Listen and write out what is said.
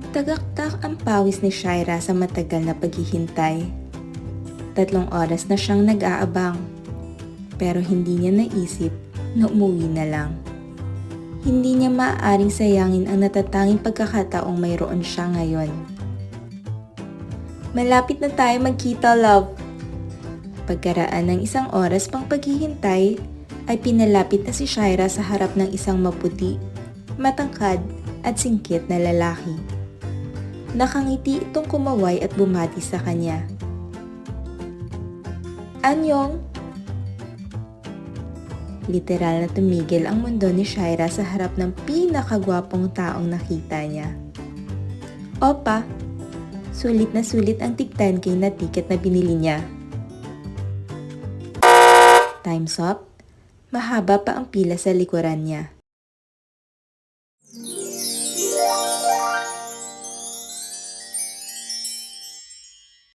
Tagaktak ang pawis ni Shaira sa matagal na paghihintay. 3 oras na siyang nag-aabang, pero hindi niya naisip na umuwi na lang. Hindi niya maaaring sayangin ang natatanging pagkakataong mayroon siya ngayon. Malapit na tayo magkita, love. Pagkaraan ng 1 oras pang paghihintay, ay pinalapit na si Shaira sa harap ng isang maputi, matangkad at singkit na lalaki. Nakangiti itong kumaway at bumati sa kanya. Anyong! Literal na tumigil ang mundo ni Shaira sa harap ng pinakagwapong taong nakita niya. Opa, sulit na sulit ang tig 10K na tiket na binili niya. Time's up, mahaba pa ang pila sa likuran niya.